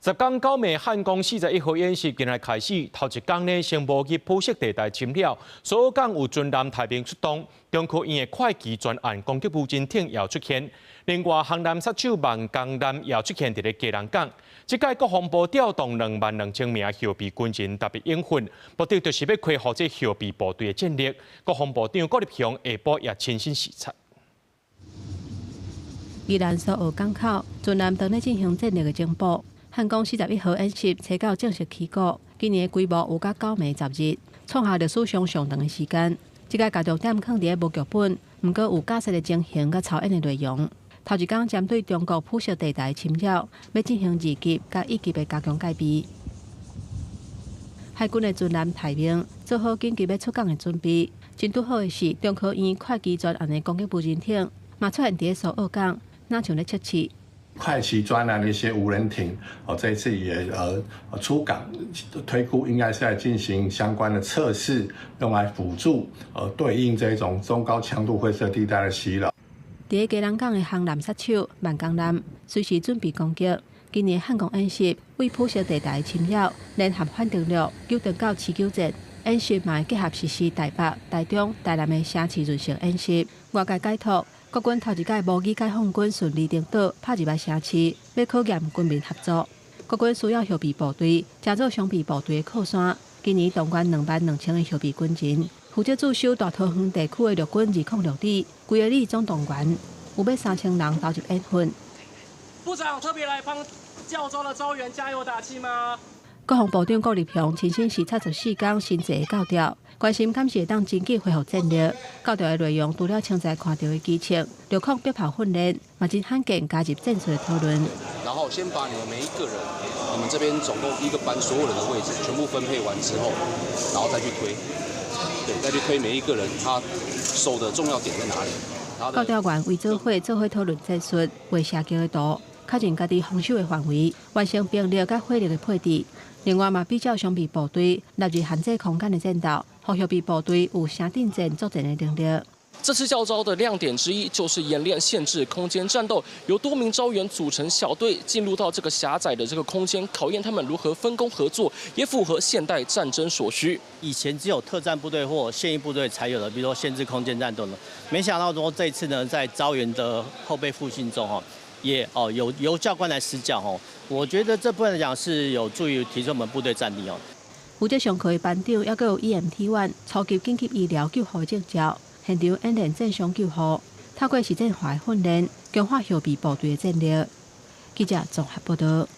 10天9暝汉光41号演习今日开始，头一天呢，先无去铺设地带侵扰，所有港有军舰太平出动，中科院的会稽专案攻击无人艇也出现。另外，航艦杀手万江艦也出现伫咧基隆港。这届国防部调动22000名后备军人特别应训，目的就是要恢复这后备部队的战力。国防部长郭立雄下晡也亲身视察。宜兰苏澳港口，军舰当咧进行战力的整补。汉光41号演习初到正式起步，今年规模有到9暝10日，创下历史上上长的时间。这个加重点放伫无剧本，毋过有架设的情形甲操演的内容。头一天针对中国铺设地带侵扰，要进行2级甲1级的加强戒备。海军的军舰太平做好紧急要出港的准备。真拄好的是，中科院会稽专案的攻击无人艇，嘛出现伫咧苏澳港，哪像咧测试。会稽专案的一些无人艇，这一次也出港，推估应该是在进行相关的测试，用来辅助对应这种中高强度灰色地带的袭扰。伫基隆港的航艦杀手万江艦随时准备攻击。今年汉光演习为铺设地带侵扰，联合反登陆、九等到持久战演习，嘛会结合实施台北、台中、台南的城市润成演习。外界解读。国军头一届模拟解放军顺利登岛，拍入来城市，要考验军民合作。国军需要后备部队，加做双备部队的靠山。今年动员22000的后备军人，负责驻守大桃园地区的陆军206旅，规个旅总动员，有要3000人投入演训。部长特别来帮教招的招员加油打气吗？国防部长郭立雄亲身视察14天新制的教调，关心敢是会当真机恢复战力。教调的内容除了现在看到的机枪、陆空迫炮训练，嘛真罕见加入战术的讨论。然后先把你们每一个人，你们这边总共一个班所有人的位置全部分配完之后，然后再去推，对，再去推每一个人他守的重要点在哪里。教调员为做伙讨论战术，画射击的图，确认家己防守的范围，完成兵力甲火力的配置。另外嘛，比较双臂部队纳入限制空间的战斗，让后备部队有城顶战作战的能力。这次教招的亮点之一就是演练限制空间战斗，由多名招员组成小队进入到这个狭窄的这个空间，考验他们如何分工合作，也符合现代战争所需。以前只有特战部队或现役部队才有的，比如说限制空间战斗呢，没想到说这一次呢，在招员的后备复训中也由教官来施教我觉得这部分来讲是有助于提升我们部队战力负责上课的班长，还有 EMT1 超级紧急医疗救护证照，现场演练正常救护，透过实战化训练，强化后备部队的战力。记者综合报道。